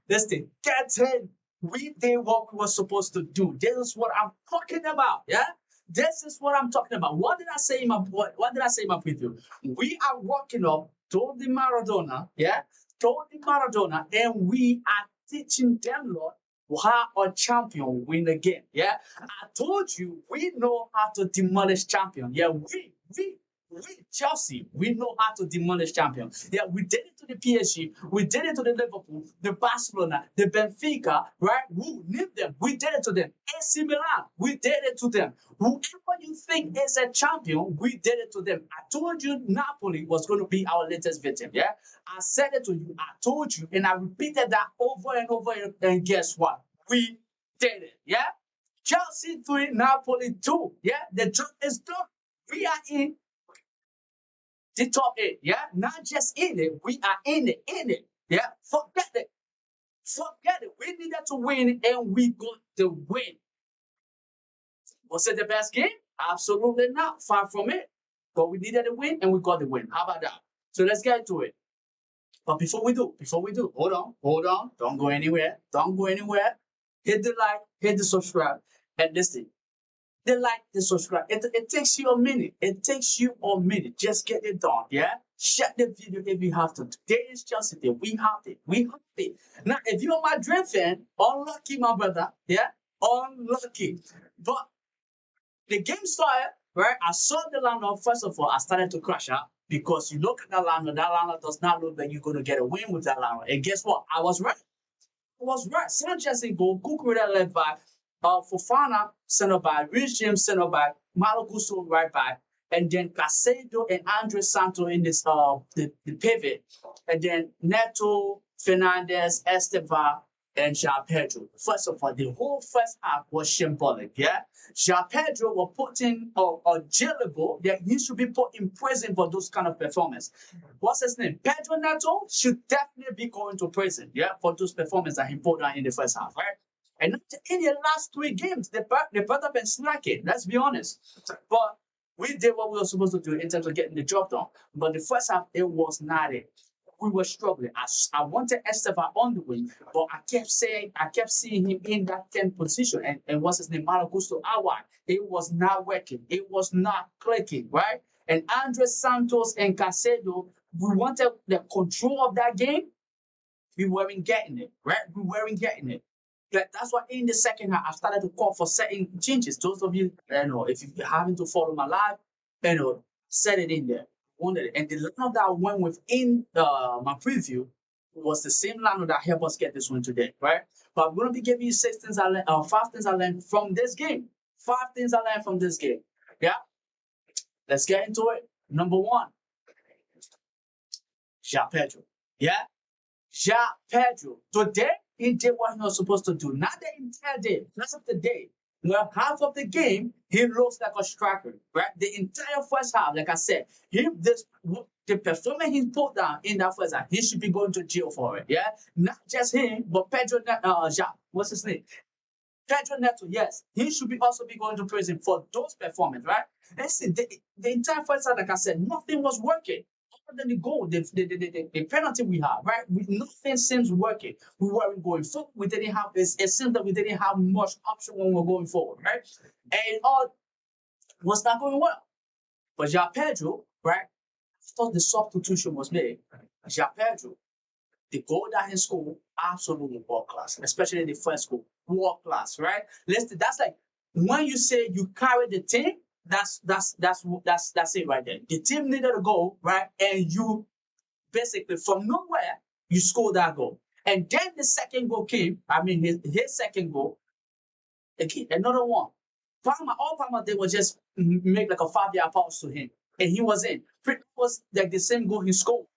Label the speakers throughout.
Speaker 1: Listen, get in. We did what we were supposed to do. This is what I'm talking about. Yeah. This is what I'm talking about. What did I say in my what did I say in my preview? We are walking up to the Maradona, yeah, to the Maradona, and we are teaching them, Lord, how a champion win the game. Yeah. I told you we know how to demolish champion. Yeah, we Chelsea, we know how to demolish champions. Yeah, we did it to the PSG, we did it to the Liverpool, the Barcelona, the Benfica, right? Who name them? We did it to them. AC Milan, we did it to them. Whoever you think is a champion, we did it to them. I told you Napoli was going to be our latest victim. Yeah, I said it to you. I told you, and I repeated that over and over. And guess what? We did it. Yeah, Chelsea 3, Napoli 2. Yeah, the job is done. We are in the top eight. Yeah, not just in it, we are in it. Yeah, forget it. Forget it. We needed to win and we got the win. Was it the best game? Absolutely not. Far from it. But we needed a win and we got the win. How about that? So let's get into it. But before we do, hold on. Don't go anywhere. Don't go anywhere. Hit the like, hit the subscribe, and listen. They like the subscribe. It takes you a minute. It takes you a minute. Just get it done. Yeah. Share the video if you have to. Today is just a day. We have it. We have it. Now, if you're my Dream fan, unlucky, my brother. Yeah. Unlucky. But the game started, right? I saw the lineup. First of all, I started to crash out because you look at that lineup. That lineup does not look like you're going to get a win with that lineup. And guess what? I was right. Was right. Sanchez in goal, Cucurella left back, Fofana center back, Rich James center back, Malo Gusto right back, and then Casado and Andre Santo in this the pivot, and then Neto, Fernandez, Esteva, and Joao Pedro. First of all, the whole first half was symbolic. Yeah, Joao Pedro was put in a jailable that he should be put in prison for those kind of performance. What's his name? Pedro Neto should definitely be going to prison, yeah, for those performances that he put on in the first half, right? And in the last three games, they put up and slacking. Let's be honest. But we did what we were supposed to do in terms of getting the job done. But the first half, it was not it. We were struggling. I wanted Esteva on the wing, but I kept seeing him in that 10th position. And what's his name? Malagusto Awa. It was not working. It was not clicking, right? And Andres Santos and Casado, we wanted the control of that game. We weren't getting it, right? We weren't getting it. That's why in the second half, I started to call for certain changes. Those of you, if you're having to follow my live, set it in there. Wanted it. And the lineup that I went with in my preview was the same lineup that helped us get this one today, right? But I'm going to be giving you five things I learned from this game. Five things I learned from this game. Yeah, let's get into it. Number one, Joao Pedro. Yeah, Joao Pedro. Today, he did what he was supposed to do. Not the entire day, not of the day. Well, half of the game, he looks like a striker, right? The entire first half, like I said, the performance he put down in that first half, he should be going to jail for it, yeah? Not just him, but Pedro, what's his name? Pedro Neto, yes, he should be also be going to prison for those performances, right? And see, the entire first half, like I said, nothing was working. Other than the goal, the penalty we have, right? Nothing seems working. We weren't going forward. We didn't have this. It seems that we didn't have much option when we were going forward, right? And all was not going well. But Joao Pedro, right? After the substitution was made, Joao Pedro, the goal that he scored, absolutely world class, especially the first goal, world class, right? Listen, that's like when you say you carry the team, that's it right there. The team needed a goal, right? And you basically from nowhere you score that goal. And then the second goal came. I mean, his second goal, again, another one. All Palmer did was just make like a 5 yard pass to him, and he was in. Pretty was like the same goal he scored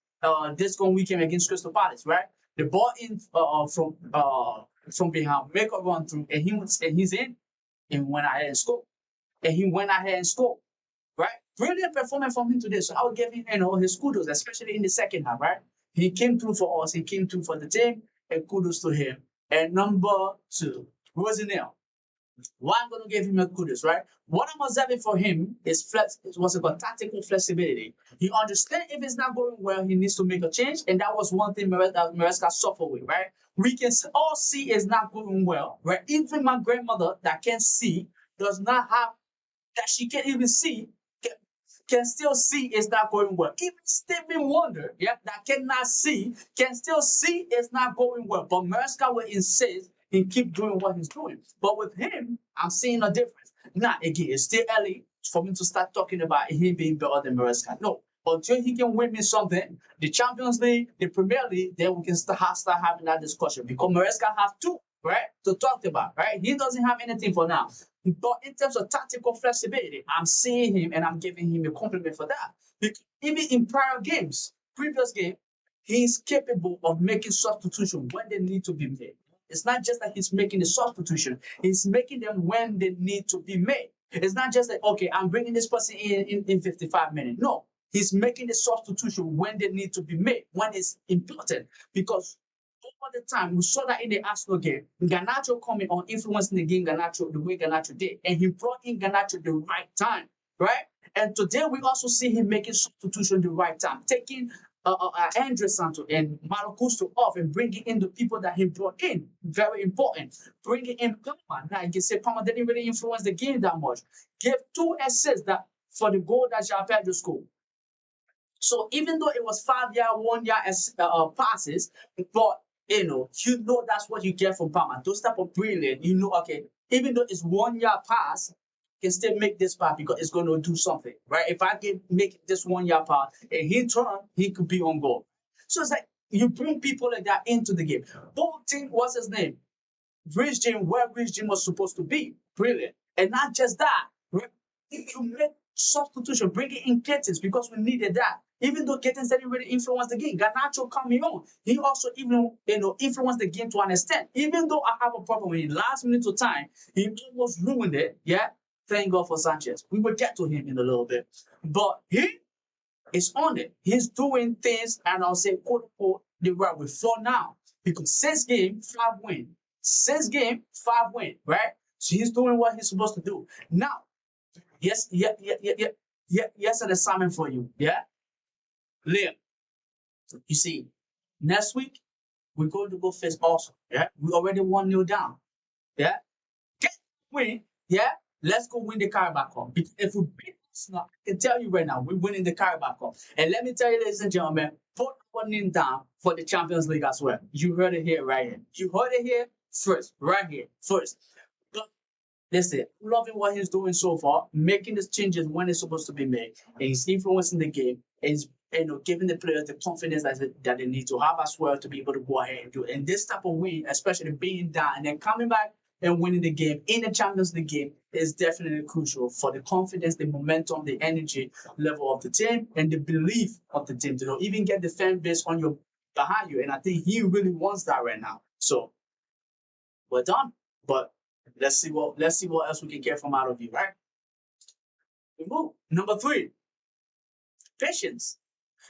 Speaker 1: this one weekend against Crystal Palace, right? The ball in from behind, make a run through, and he's in, and went ahead and scored. And he went ahead and scored, right? Brilliant performance from him today. So I would give him, his kudos, especially in the second half, right? He came through for us. He came through for the team, and kudos to him. And number two, Rosinell. Why I'm going to give him a kudos, right? What I'm observing for him is what's it called, tactical flexibility. He understands if it's not going well, he needs to make a change, and that was one thing Maresca suffered with, right? We can all see it's not going well, right? Even my grandmother that can see does not have that she can't even see can still see it's not going well. Even Stevie Wonder, yeah, that cannot see, can still see it's not going well. But Mariska will insist and keep doing what he's doing. But with him, I'm seeing a difference. Now, again, it's still early for me to start talking about him being better than Mariska. No. Until he can win me something, the Champions League, the Premier League, then we can start having that discussion. Because Mariska has two, right, to talk about, right? He doesn't have anything for now. But in terms of tactical flexibility, I'm seeing him and I'm giving him a compliment for that. Because even in prior games, previous game, he's capable of making substitution when they need to be made. It's not just that he's making the substitution, he's making them when they need to be made. It's not just like, okay, I'm bringing this person in 55 minutes. No, he's making the substitution when they need to be made, when it's important. Because over the time, we saw that in the Arsenal game, Garnacho coming on, influencing the game, Garnacho, the way Garnacho did. And he brought in Garnacho the right time, right? And today we also see him making substitution the right time, taking Andre Santo and Malo Gusto off and bringing in the people that he brought in. Very important. Bringing in Palma. Now, you can say Palma didn't really influence the game that much. Gave 2 assists that for the goal that Joao Pedro scored. So even though it was 5 yard, 1 yard passes, but you know that's what you get from Palmer. Those type of brilliant, okay, even though it's 1 yard pass, you can still make this pass because it's going to do something, right? If I can make this 1 yard pass and he turn, he could be on goal. So it's like you bring people like that into the game. Both team, what's his name? Rich Jim, where Rich Jim was supposed to be. Brilliant. And not just that, right? If you make substitution, bringing in Kittens because we needed that. Even though Kittens didn't really influence the game, Garnacho coming on, he also even influenced the game to an extent. Even though I have a problem with him, last minute of time, he almost ruined it. Yeah, thank God for Sanchez. We will get to him in a little bit, but he is on it. He's doing things, and I'll say quote unquote the right way for now because 6 game, 5 win. 6 game, 5 win, right? So he's doing what he's supposed to do. Now, yes, yes, an assignment for you. Yeah, Liam. You see, next week we're going to go face Arsenal. Yeah, we already 1-0 down. Yeah, get win. Yeah, let's go win the Carabao Cup. If we beat Arsenal, I can tell you right now, we're winning the Carabao Cup. And let me tell you, ladies and gentlemen, put one name down for the Champions League as well. You heard it here, right here. You heard it here first, right here, first. But listen, loving what he's doing so far, making the changes when it's supposed to be made, and he's influencing the game, and he's giving the players the confidence that they need to have as well to be able to go ahead and do it. And this type of win, especially being down and then coming back and winning the game in the Champions League game, is definitely crucial for the confidence, the momentum, the energy level of the team, and the belief of the team to even get the fan base on your behind you. And I think he really wants that right now. So we're done. But let's see what else we can get from out of you, right? We move. Number 3, patience.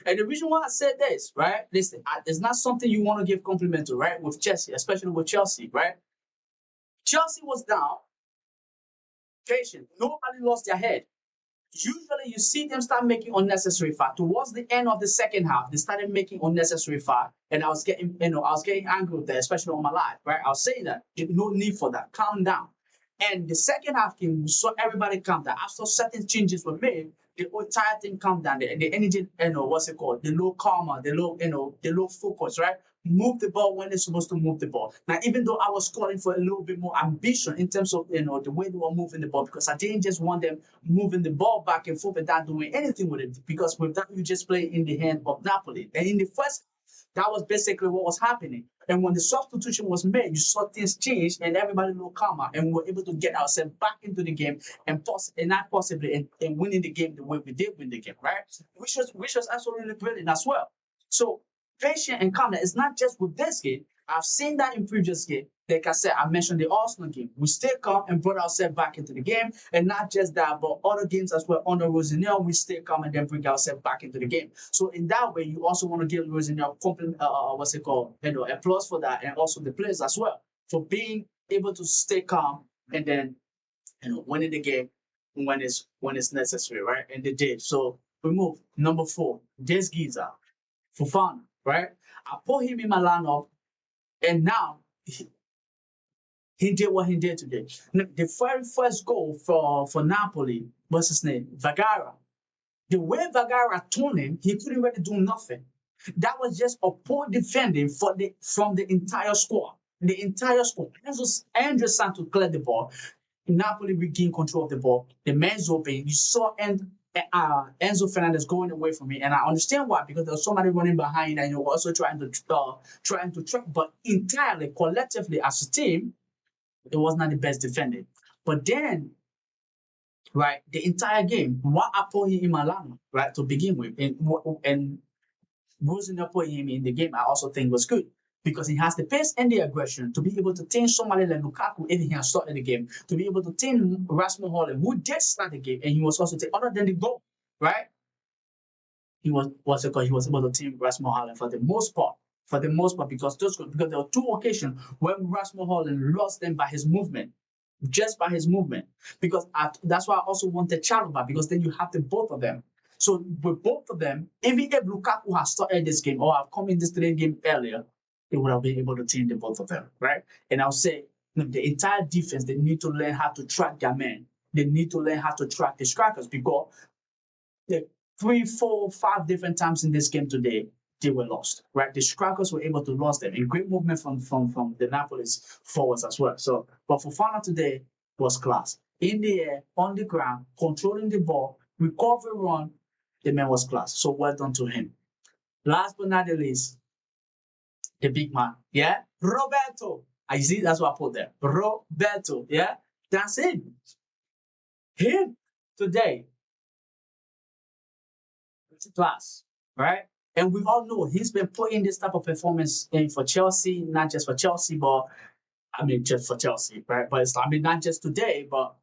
Speaker 1: And the reason why I said this, right? Listen, it's not something you want to give compliment to, right? With Chelsea, especially with Chelsea, right? Chelsea was down, patient. Nobody lost their head. Usually you see them start making unnecessary foul. Towards the end of the second half, they started making unnecessary foul. And I was getting angry with that, especially on my live, right? I was saying that no need for that. Calm down. And the second half came, we saw everybody calm down. After certain changes were made, the entire thing calmed down. The energy, what's it called? The low karma, the low focus, right? Move the ball when they're supposed to move the ball. Now, even though I was calling for a little bit more ambition in terms of the way they were moving the ball, because I didn't just want them moving the ball back and forth without doing anything with it. Because with that, you just play in the hand of Napoli. And in the first, that was basically what was happening. And when the substitution was made, you saw things change and everybody looked calmer and we were able to get ourselves back into the game and not possibly and winning the game the way we did win the game, right? Which was absolutely brilliant as well. So patient and calm. It's not just with this game. I've seen that in previous game. Like I said, I mentioned the Arsenal game. We stayed calm and brought ourselves back into the game. And not just that, but other games as well. Under Rosinell, we stay calm and then bring ourselves back into the game. So in that way, you also want to give Rosinell compliment, what's it called? Applause for that, and also the players as well for being able to stay calm and then winning the game when it's necessary, right? And they did. So we move number 4. This Giza, Fofana, right? I put him in my lineup, and now he did what he did today. The very first goal for Napoli, what's his name? Vagara. The way Vagara turned him, he couldn't really do nothing. That was just a poor defending from the entire squad. The entire squad. Andrew Santos cleared the ball. Napoli regained control of the ball. The man's open. You saw Enzo Fernandez going away from me, and I understand why, because there was somebody running behind, and you're also trying to track. But entirely, collectively, as a team, it was not the best defending. But then, right, the entire game, what I put him in Milano, right, to begin with, and Rosen put him in the game, I also think was good because he has the pace and the aggression to be able to tame somebody like Lukaku if he has started the game, to be able to tame Rasmus Holland, who did start the game, and he was also other than the goal, right? He was able to tame Rasmus Holland for the most part. For the most part, because there were 2 occasions when Rasmus Holland lost them by his movement, just by his movement. Because that's why I also wanted Chalobah, because then you have the both of them. So with both of them, even if Lukaku has started this game or have come in this game earlier, they would have been able to team the both of them, right? And I'll say the entire defense, they need to learn how to track their men. They need to learn how to track the strikers, because the 3, 4, 5 different times in this game today, they were lost, right? The strikers were able to lose them, and great movement from the Napoli's forwards as well. So, but Fofana today was class. In the air, on the ground, controlling the ball, recovery run, the man was class. So well done to him. Last but not the least, the big man, yeah? Roberto. I see, that's what I put there. Roberto, yeah? That's it. Him today, class, right? And we all know he's been putting this type of performance in for Chelsea, not just for Chelsea, but I mean, just for Chelsea, right? But I mean, not just today, but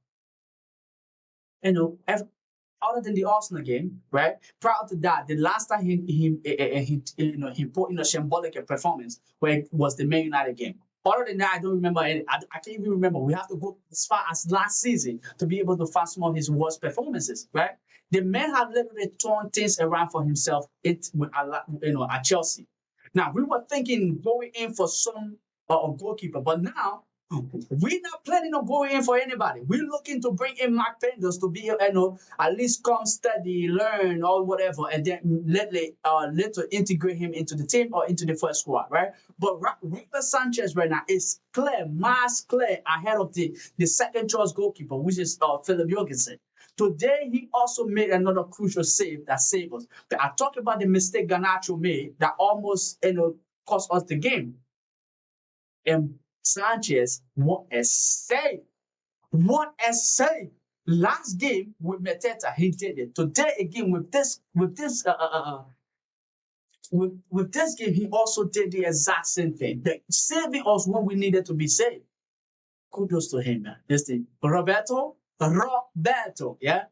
Speaker 1: other than the Arsenal game, right? Prior to that, the last time he put in a symbolic performance where it was the Man United game. Other than that, I don't remember any. I can't even remember. We have to go as far as last season to be able to find some of his worst performances, right? The man had literally turned things around for himself at Chelsea. Now we were thinking going in for some goalkeeper, but now we're not planning on going in for anybody. We're looking to bring in Mark Penders to be, at least come study, learn, or whatever, and then later integrate him into the team or into the first squad, right? But Robert Sanchez right now is clear, miles clear ahead of the second choice goalkeeper, which is Philip Jorgensen. Today, he also made another crucial save that saved us. But I talked about the mistake Garnacho made that almost, cost us the game. And Sanchez, what a save! What a save! Last game with Meteta, he did it. Today again with this game, he also did the exact same thing. Saving us when we needed to be saved. Kudos to him, man. Listen, Roberto, yeah.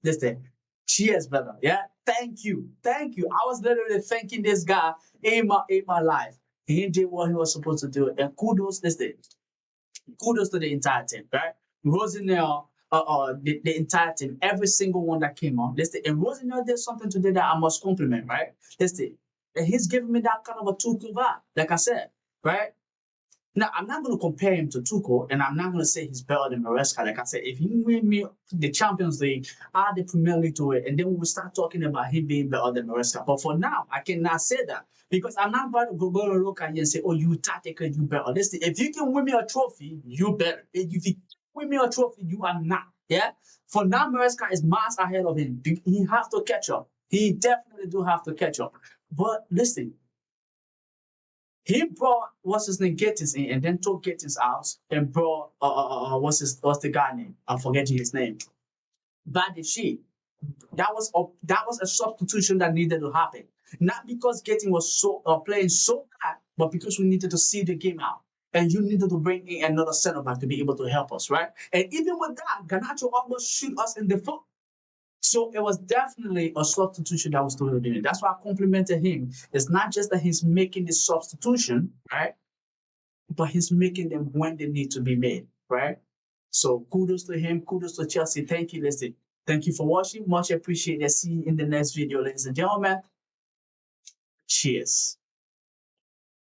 Speaker 1: Listen, cheers, brother. Yeah, thank you. I was literally thanking this guy in my life. He did what he was supposed to do, and kudos to the entire team, right? Rosinell, the entire team, every single one that came on. Listen, and Rosinell did something today that I must compliment, right? Listen, and he's giving me that kind of a Tuchel vibe, like I said, right? Now, I'm not going to compare him to Tuchel, and I'm not going to say he's better than Maresca. Like I said, if he win me the Champions League, add the Premier League to it, and then we will start talking about him being better than Maresca. But for now, I cannot say that because I'm not going to go and look at you and say, oh, you tactical, you better. Listen, if you can win me a trophy, you better. If you can win me a trophy, you are not. Yeah? For now, Maresca is miles ahead of him. He has to catch up. He definitely do have to catch up. But listen, he brought what's his name Gittins in, and then took Gittins out and brought what's the guy name? I'm forgetting his name. Badishi. That was a substitution that needed to happen. Not because Gittins was playing so bad, but because we needed to see the game out. And you needed to bring in another center back to be able to help us, right? And even with that, Ganacho almost shoot us in the foot. So it was definitely a substitution that was totally doing it. That's why I complimented him. It's not just that he's making the substitution, right? But he's making them when they need to be made, right? So kudos to him. Kudos to Chelsea. Thank you, listen. Thank you for watching. Much appreciated. See you in the next video, ladies and gentlemen. Cheers.